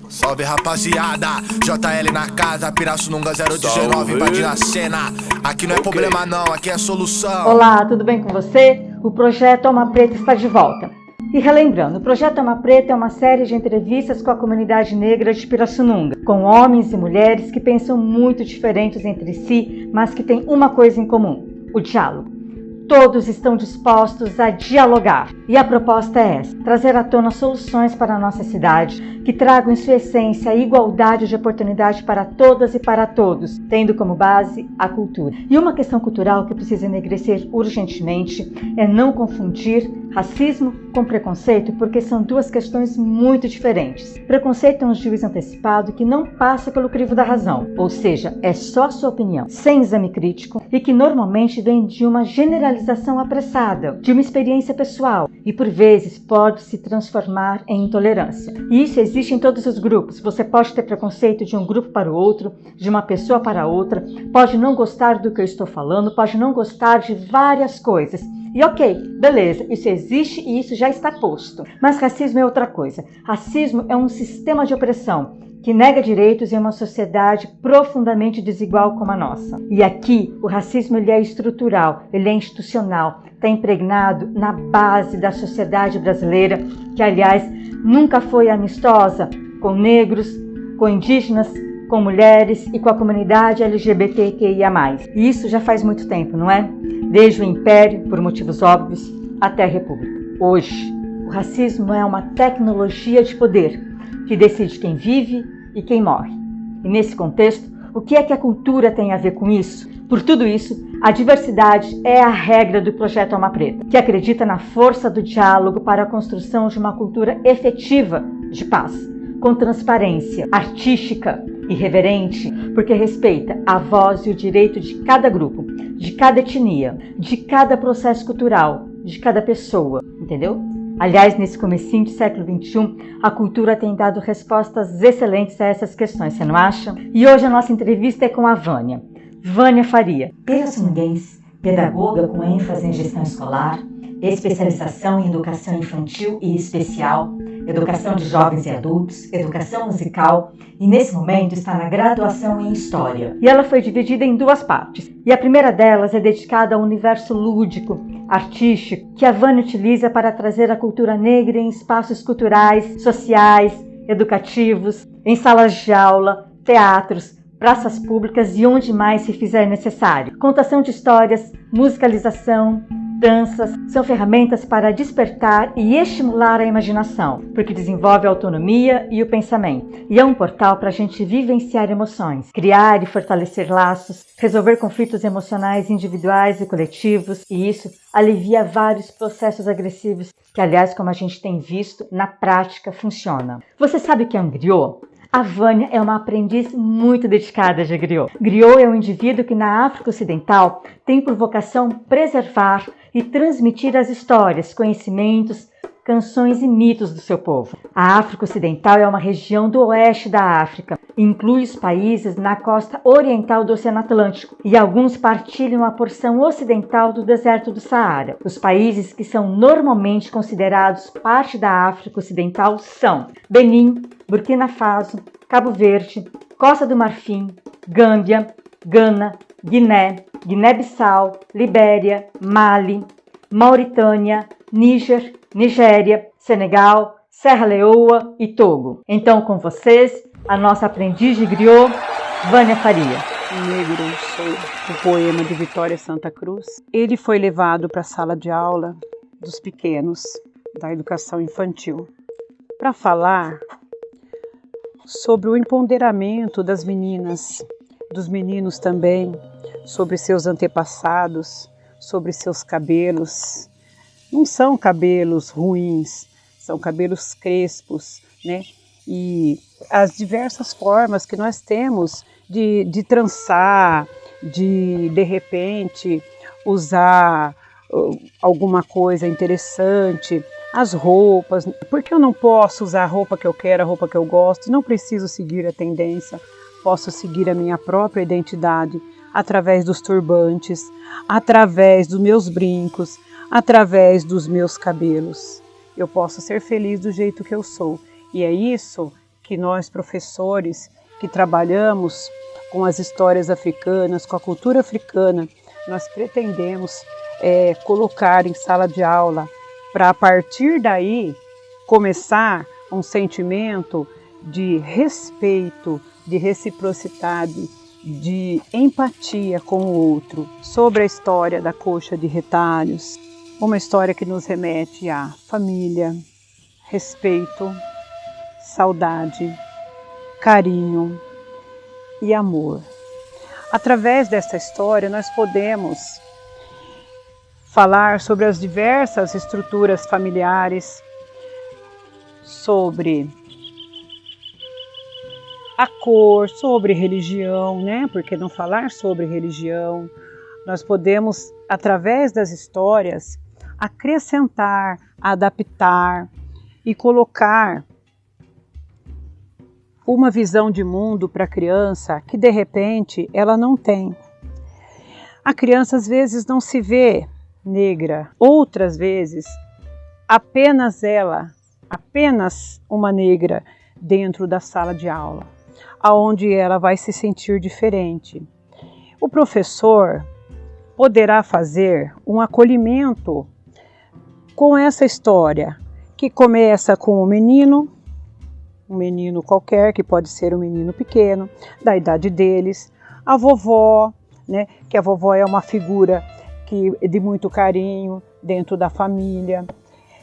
Salve rapaziada, JL na casa, Pirassununga 019 invadindo a cena. Aqui não é problema não, aqui é solução. Olá, tudo bem com você? O Projeto Alma Preta está de volta. E relembrando, o Projeto Alma Preta é uma série de entrevistas com a comunidade negra de Pirassununga, com homens e mulheres que pensam muito diferentes entre si, mas que têm uma coisa em comum: o diálogo. Todos estão dispostos a dialogar. E a proposta é essa: trazer à tona soluções para a nossa cidade que tragam em sua essência a igualdade de oportunidade para todas e para todos, tendo como base a cultura. E uma questão cultural que precisa enegrecer urgentemente é não confundir racismo com preconceito, porque são duas questões muito diferentes. Preconceito é um juízo antecipado que não passa pelo crivo da razão, ou seja, é só sua opinião, sem exame crítico, e que normalmente vem de uma generalização apressada, de uma experiência pessoal, e por vezes pode se transformar em intolerância. E isso existe em todos os grupos. Você pode ter preconceito de um grupo para o outro, de uma pessoa para outra, pode não gostar do que eu estou falando, pode não gostar de várias coisas. E ok, beleza, isso existe e isso já está posto. Mas racismo é outra coisa. Racismo é um sistema de opressão que nega direitos em uma sociedade profundamente desigual como a nossa. E aqui, o racismo ele é estrutural, ele é institucional, está impregnado na base da sociedade brasileira, que, aliás, nunca foi amistosa com negros, com indígenas, com mulheres e com a comunidade LGBTQIA+. E isso já faz muito tempo, não é? Desde o Império, por motivos óbvios, até a República. Hoje, o racismo é uma tecnologia de poder que decide quem vive e quem morre. E nesse contexto, o que é que a cultura tem a ver com isso? Por tudo isso, a diversidade é a regra do Projeto Alma Preta, que acredita na força do diálogo para a construção de uma cultura efetiva de paz, com transparência, artística e reverente, porque respeita a voz e o direito de cada grupo, de cada etnia, de cada processo cultural, de cada pessoa, entendeu? Aliás, nesse comecinho do século XXI, a cultura tem dado respostas excelentes a essas questões, você não acha? E hoje a nossa entrevista é com a Vânia Faria, pirassununguense, pedagoga com ênfase em gestão escolar, especialização em educação infantil e especial, educação de jovens e adultos, educação musical, e nesse momento está na graduação em História. E ela foi dividida em duas partes. E a primeira delas é dedicada ao universo lúdico, artístico, que a Vânia utiliza para trazer a cultura negra em espaços culturais, sociais, educativos, em salas de aula, teatros, praças públicas e onde mais se fizer necessário. Contação de histórias, musicalização, danças são ferramentas para despertar e estimular a imaginação, porque desenvolve a autonomia e o pensamento. E é um portal para a gente vivenciar emoções, criar e fortalecer laços, resolver conflitos emocionais individuais e coletivos, e isso alivia vários processos agressivos, que, aliás, como a gente tem visto, na prática funciona. Você sabe o que é um griot? A Vânia é uma aprendiz muito dedicada de griot. Griot é um indivíduo que na África Ocidental tem por vocação preservar e transmitir as histórias, conhecimentos, canções e mitos do seu povo. A África Ocidental é uma região do oeste da África, inclui os países na costa oriental do Oceano Atlântico e alguns partilham a porção ocidental do deserto do Saara. Os países que são normalmente considerados parte da África Ocidental são Benin, Burkina Faso, Cabo Verde, Costa do Marfim, Gâmbia, Gana, Guiné, Guiné-Bissau, Libéria, Mali, Mauritânia, Níger, Nigéria, Senegal, Serra Leoa e Togo. Então, com vocês, a nossa aprendiz de griot, Vânia Faria. Negro Sou, o poema de Vitória Santa Cruz. Ele foi levado para a sala de aula dos pequenos, da educação infantil, para falar sobre o empoderamento das meninas, dos meninos também, sobre seus antepassados, sobre seus cabelos. Não são cabelos ruins, são cabelos crespos, né? E as diversas formas que nós temos de trançar, de repente usar alguma coisa interessante, as roupas. Por que eu não posso usar a roupa que eu quero, a roupa que eu gosto? Não preciso seguir a tendência, posso seguir a minha própria identidade através dos turbantes, através dos meus brincos, através dos meus cabelos. Eu posso ser feliz do jeito que eu sou. E é isso que nós professores que trabalhamos com as histórias africanas, com a cultura africana, nós pretendemos colocar em sala de aula para a partir daí começar um sentimento de respeito, de reciprocidade, de empatia com o outro, sobre a história da coxa de retalhos, uma história que nos remete à família, respeito, saudade, carinho e amor. Através dessa história nós podemos falar sobre as diversas estruturas familiares, sobre a cor, sobre religião, né? Por que não falar sobre religião? Nós podemos, através das histórias, acrescentar, adaptar e colocar uma visão de mundo para a criança que, de repente, ela não tem. A criança, às vezes, não se vê negra. Outras vezes, apenas ela, apenas uma negra dentro da sala de aula, aonde ela vai se sentir diferente. O professor poderá fazer um acolhimento com essa história, que começa com um menino qualquer, que pode ser um menino pequeno, da idade deles, a vovó, né, que a vovó é uma figura de muito carinho dentro da família.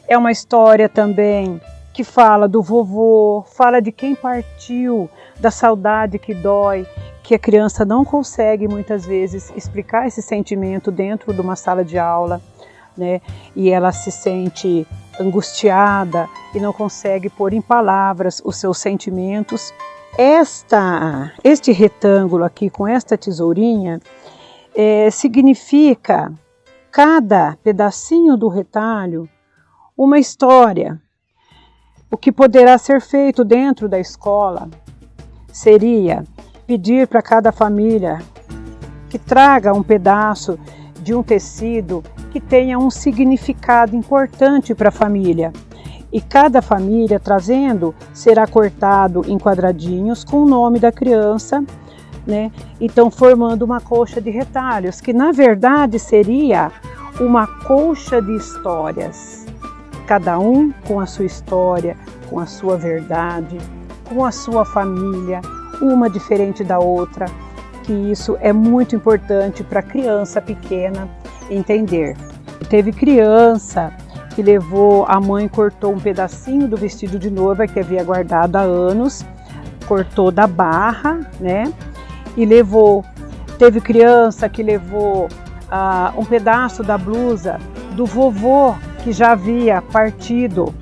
É uma história também que fala do vovô, fala de quem partiu, da saudade que dói, que a criança não consegue muitas vezes explicar esse sentimento dentro de uma sala de aula, né? E ela se sente angustiada e não consegue pôr em palavras os seus sentimentos. Este retângulo aqui com esta tesourinha significa cada pedacinho do retalho uma história. O que poderá ser feito dentro da escola seria pedir para cada família que traga um pedaço de um tecido que tenha um significado importante para a família. E cada família trazendo será cortado em quadradinhos com o nome da criança, né? Então formando uma colcha de retalhos, que na verdade seria uma colcha de histórias. Cada um com a sua história, com a sua verdade, com a sua família, uma diferente da outra, que isso é muito importante para a criança pequena entender. Teve criança que levou, a mãe cortou um pedacinho do vestido de noiva que havia guardado há anos, cortou da barra, né? E levou. Teve criança que levou um pedaço da blusa do vovô que já havia partido,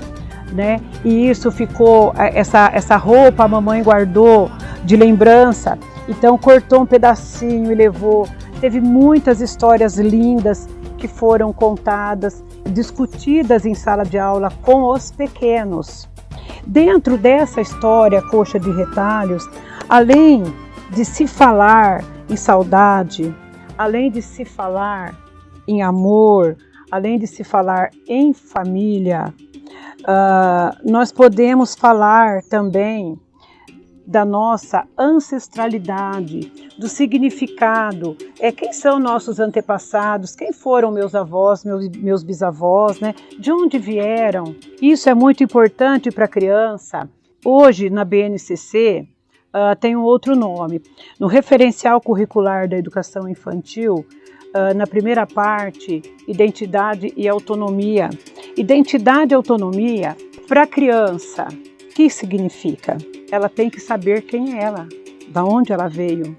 né? E isso ficou, essa roupa a mamãe guardou de lembrança, então cortou um pedacinho e levou. Teve muitas histórias lindas que foram contadas, discutidas em sala de aula com os pequenos. Dentro dessa história, Coxa de Retalhos, além de se falar em saudade, além de se falar em amor, além de se falar em família, nós podemos falar também da nossa ancestralidade, do significado, quem são nossos antepassados, quem foram meus avós, meus bisavós, né? De onde vieram. Isso é muito importante para a criança. Hoje, na BNCC, tem um outro nome. No referencial curricular da educação infantil, na primeira parte, identidade e autonomia. Identidade e autonomia para a criança, o que significa? Ela tem que saber quem é ela, da onde ela veio,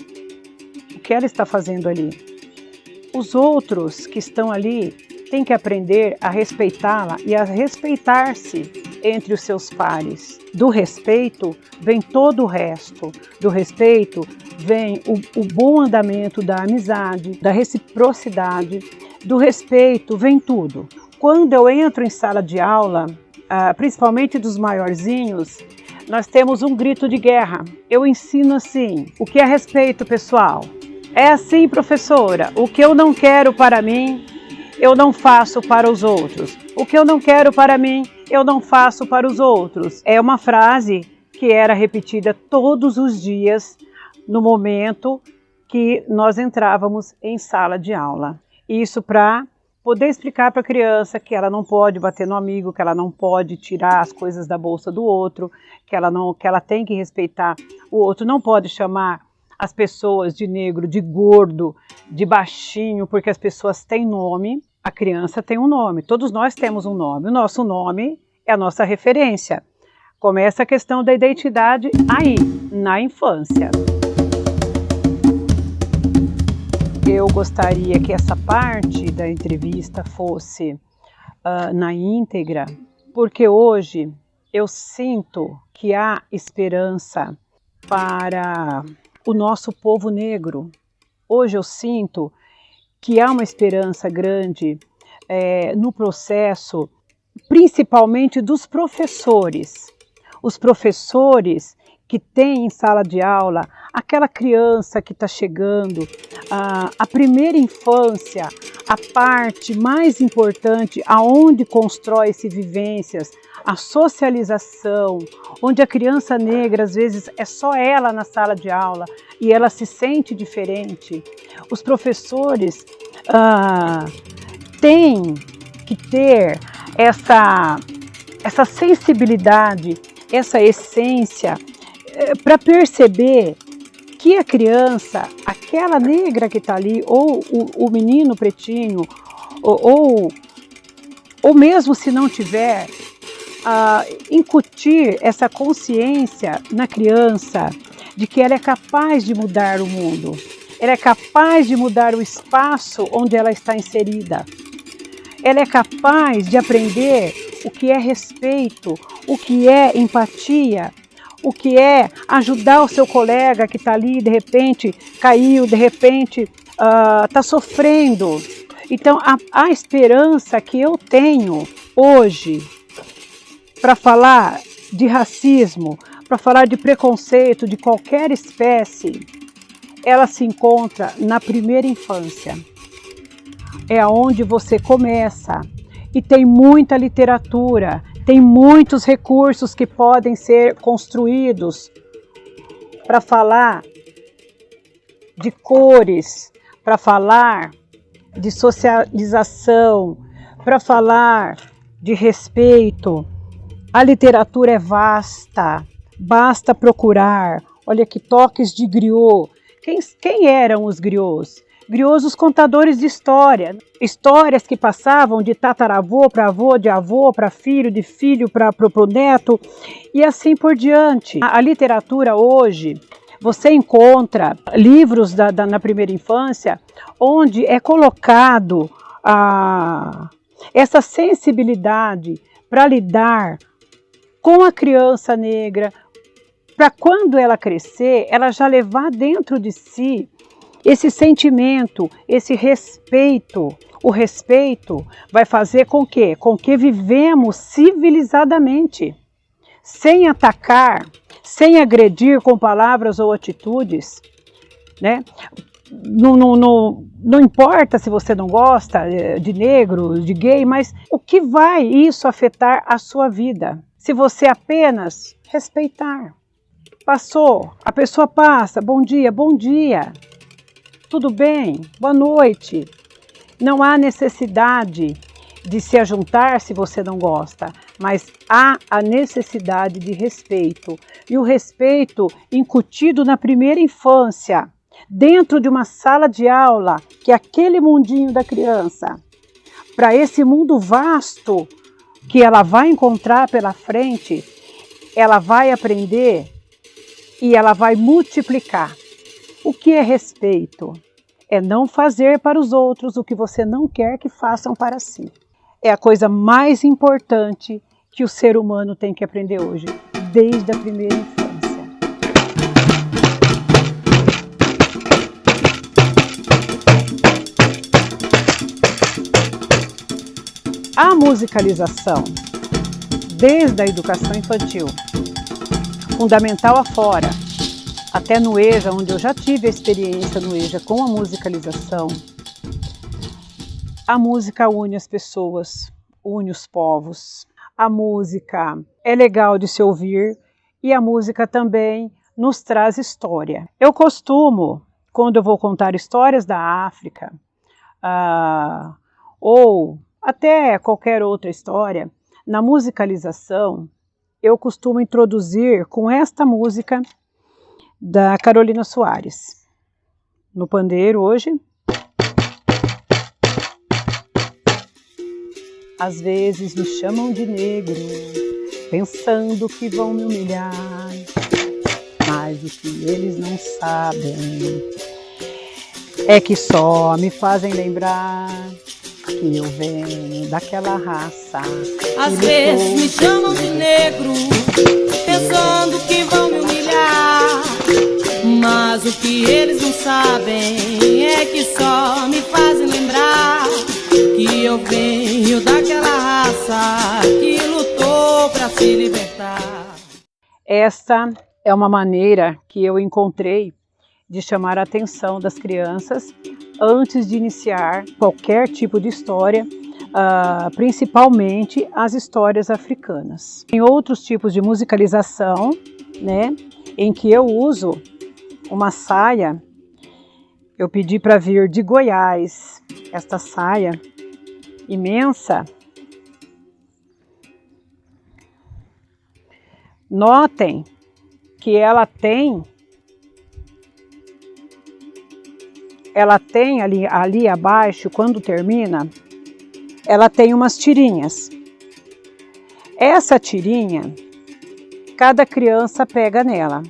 o que ela está fazendo ali. Os outros que estão ali têm que aprender a respeitá-la e a respeitar-se entre os seus pares. Do respeito vem todo o resto. Do respeito vem o bom andamento da amizade, da reciprocidade. Do respeito vem tudo. Quando eu entro em sala de aula, principalmente dos maiorzinhos, nós temos um grito de guerra. Eu ensino assim: o que é respeito, pessoal? É assim, professora, o que eu não quero para mim, eu não faço para os outros. O que eu não quero para mim, eu não faço para os outros. É uma frase que era repetida todos os dias no momento que nós entrávamos em sala de aula. Isso para poder explicar para a criança que ela não pode bater no amigo, que ela não pode tirar as coisas da bolsa do outro, que ela tem que respeitar o outro, não pode chamar as pessoas de negro, de gordo, de baixinho, porque as pessoas têm nome, a criança tem um nome, todos nós temos um nome, o nosso nome é a nossa referência. Começa a questão da identidade aí, na infância. Eu gostaria que essa parte da entrevista fosse na íntegra, porque hoje eu sinto que há esperança para o nosso povo negro. Hoje eu sinto que há uma esperança grande no processo, principalmente dos professores. Os professores que têm em sala de aula aquela criança que está chegando, a primeira infância, a parte mais importante, aonde constrói-se vivências, a socialização, onde a criança negra, às vezes, é só ela na sala de aula e ela se sente diferente. Os professores têm que ter essa sensibilidade, essa essência, para perceber que a criança, aquela negra que está ali, ou o menino pretinho, ou mesmo se não tiver, incutir essa consciência na criança de que ela é capaz de mudar o mundo, ela é capaz de mudar o espaço onde ela está inserida, ela é capaz de aprender o que é respeito, o que é empatia, o que é ajudar o seu colega que está ali, de repente caiu, de repente está sofrendo. Então, a esperança que eu tenho hoje para falar de racismo, para falar de preconceito de qualquer espécie, ela se encontra na primeira infância. É onde você começa e tem muita literatura, tem muitos recursos que podem ser construídos para falar de cores, para falar de socialização, para falar de respeito. A literatura é vasta, basta procurar. Olha que toques de griot. Quem eram os griots? Griots, os contadores de história. Histórias que passavam de tataravô para avô, de avô para filho, de filho para o neto e assim por diante. A literatura hoje, você encontra livros na primeira infância onde é colocado essa sensibilidade para lidar com a criança negra, para quando ela crescer, ela já levar dentro de si esse sentimento, esse respeito. O respeito vai fazer com que vivemos civilizadamente, sem atacar, sem agredir com palavras ou atitudes, né? Não importa se você não gosta de negro, de gay, mas o que vai isso afetar a sua vida? Se você apenas respeitar. Passou, a pessoa passa, bom dia, tudo bem, boa noite. Não há necessidade de se ajuntar se você não gosta, mas há a necessidade de respeito. E o respeito incutido na primeira infância, dentro de uma sala de aula, que é aquele mundinho da criança, para esse mundo vasto que ela vai encontrar pela frente, ela vai aprender e ela vai multiplicar. O que é respeito? É não fazer para os outros o que você não quer que façam para si. É a coisa mais importante que o ser humano tem que aprender hoje, desde a primeira infância. A musicalização, desde a educação infantil, fundamental afora, até no EJA, onde eu já tive a experiência no EJA com a musicalização, a música une as pessoas, une os povos. A música é legal de se ouvir e a música também nos traz história. Eu costumo, quando eu vou contar histórias da África, ou até qualquer outra história, na musicalização, eu costumo introduzir com esta música da Carolina Soares. No pandeiro hoje. Às vezes me chamam de negro, pensando que vão me humilhar, mas o que eles não sabem é que só me fazem lembrar que eu venho daquela raça. Às vezes me chamam de negro, pensando que vão me humilhar, mas o que eles não sabem é que só me fazem lembrar que eu venho daquela raça que lutou para se libertar. Esta é uma maneira que eu encontrei de chamar a atenção das crianças antes de iniciar qualquer tipo de história, principalmente as histórias africanas. Tem outros tipos de musicalização, né, em que eu uso uma saia. Eu pedi para vir de Goiás esta saia imensa. Notem que ela tem ali abaixo, quando termina, ela tem umas tirinhas. Essa tirinha, cada criança pega nela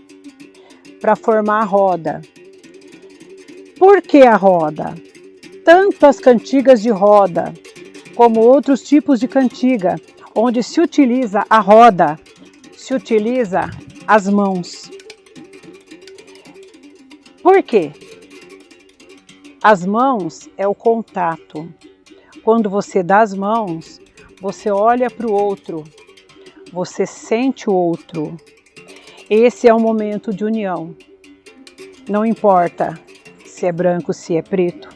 para formar a roda. Por que a roda? Tanto as cantigas de roda, como outros tipos de cantiga, onde se utiliza a roda, se utiliza as mãos. Por quê? As mãos é o contato. Quando você dá as mãos, você olha para o outro, você sente o outro. Esse é um momento de união. Não importa se é branco, se é preto,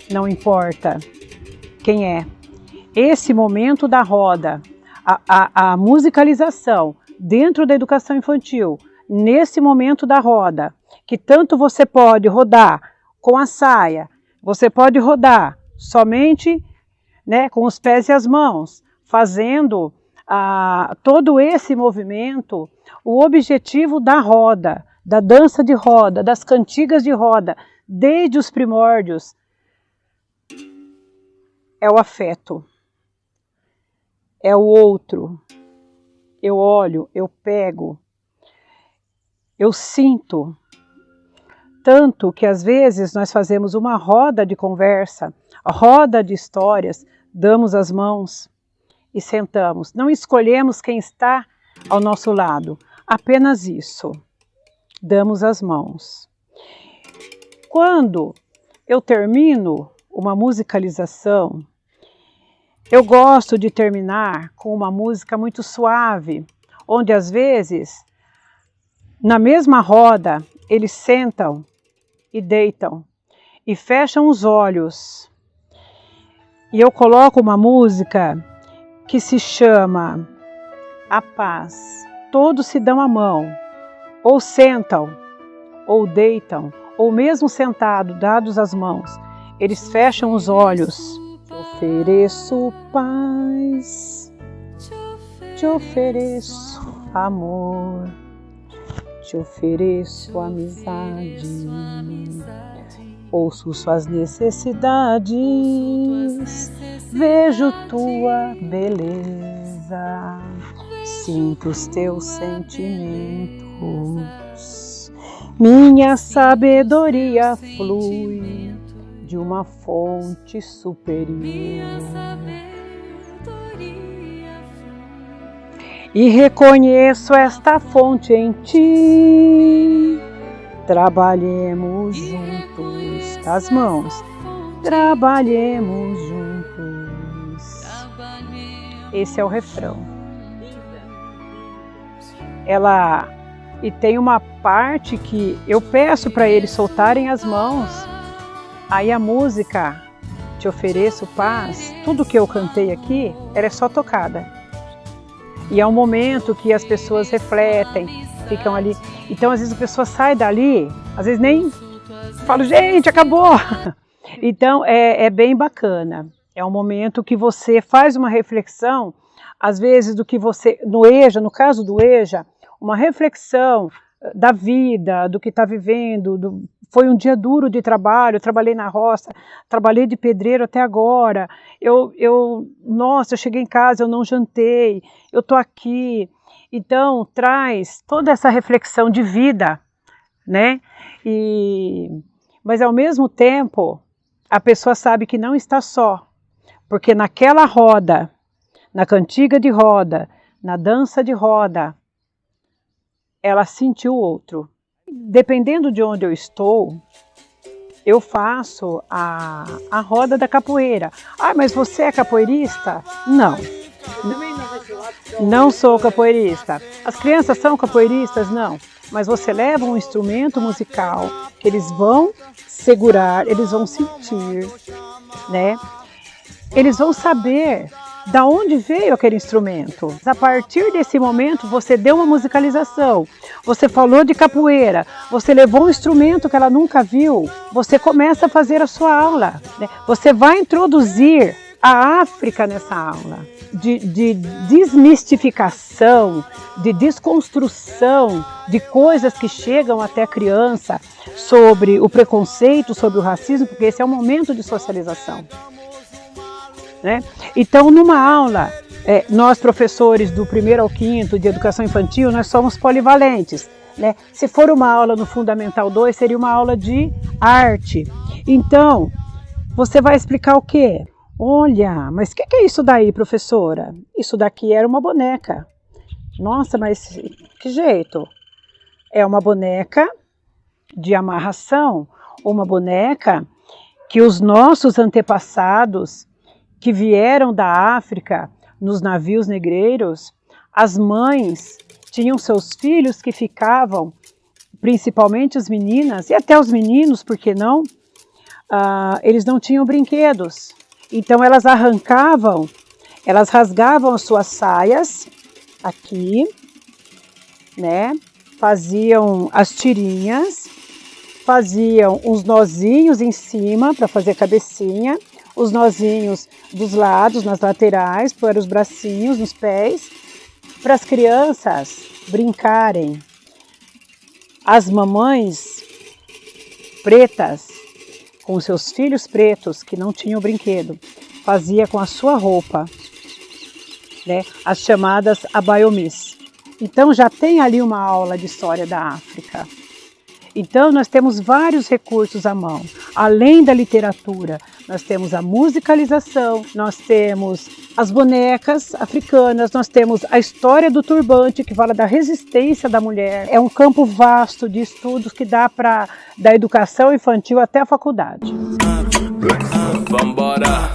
não importa quem é. Esse momento da roda, a musicalização dentro da educação infantil, nesse momento da roda, que tanto você pode rodar com a saia, você pode rodar somente, né, com os pés e as mãos, fazendo todo esse movimento. O objetivo da roda, da dança de roda, das cantigas de roda, desde os primórdios, é o afeto, é o outro. Eu olho, eu pego, eu sinto. Tanto que às vezes nós fazemos uma roda de conversa, roda de histórias, damos as mãos e sentamos. Não escolhemos quem está ao nosso lado, apenas isso. Damos as mãos. Quando eu termino uma musicalização, eu gosto de terminar com uma música muito suave, onde às vezes, na mesma roda, eles sentam e deitam e fecham os olhos. E eu coloco uma música que se chama A Paz. Todos se dão a mão, ou sentam, ou deitam, ou mesmo sentado, dados as mãos, eles fecham os olhos. Te ofereço paz, te ofereço amor, te ofereço amizade, ouço suas necessidades, vejo tua beleza, sinto os teus sentimentos, minha sabedoria flui de uma fonte superior. E reconheço esta fonte em ti. Trabalhemos juntos, das mãos, trabalhemos juntos. Esse é o refrão. E tem uma parte que eu peço para eles soltarem as mãos. Aí a música, Te Ofereço Paz, tudo que eu cantei aqui, ela é só tocada. E é um momento que as pessoas refletem, ficam ali. Então, às vezes a pessoa sai dali, às vezes nem fala, gente, acabou. Então, é bem bacana. É um momento que você faz uma reflexão, às vezes do que você, no caso do EJA, uma reflexão da vida, do que está vivendo, foi um dia duro de trabalho, eu trabalhei na roça, trabalhei de pedreiro até agora, nossa, eu cheguei em casa, eu não jantei, eu estou aqui. Então, traz toda essa reflexão de vida, né? Mas, ao mesmo tempo, a pessoa sabe que não está só, porque naquela roda, na cantiga de roda, na dança de roda, ela sentiu o outro. Dependendo de onde eu estou, eu faço a roda da capoeira. Ah, mas você é capoeirista? Não. Não sou capoeirista. As crianças são capoeiristas? Não. Mas você leva um instrumento musical que eles vão segurar, eles vão sentir, né? Eles vão saber da onde veio aquele instrumento. A partir desse momento, você deu uma musicalização, você falou de capoeira, você levou um instrumento que ela nunca viu, você começa a fazer a sua aula, né? Você vai introduzir a África nessa aula, de desmistificação, de desconstrução de coisas que chegam até a criança sobre o preconceito, sobre o racismo, porque esse é um momento de socialização. Né? Então, numa aula, nós professores do 1º ao 5º de educação infantil, nós somos polivalentes. Né? Se for uma aula no Fundamental 2, seria uma aula de arte. Então, você vai explicar o quê? Olha, mas o que é isso daí, professora? Isso daqui era uma boneca. Nossa, mas que jeito? É uma boneca de amarração, uma boneca que os nossos antepassados que vieram da África nos navios negreiros, as mães tinham seus filhos que ficavam, principalmente as meninas, e até os meninos, por que não? Eles não tinham brinquedos. Então elas arrancavam, elas rasgavam as suas saias, aqui, né? Faziam as tirinhas, faziam uns nozinhos em cima para fazer cabecinha, os nozinhos dos lados, nas laterais, para os bracinhos, nos pés, para as crianças brincarem. As mamães pretas, com seus filhos pretos, que não tinham brinquedo, fazia com a sua roupa, né, as chamadas abaiomis. Então já tem ali uma aula de história da África. Então nós temos vários recursos à mão. Além da literatura, nós temos a musicalização, nós temos as bonecas africanas, nós temos a história do turbante, que fala da resistência da mulher. É um campo vasto de estudos que dá para da educação infantil até a faculdade. Vambora!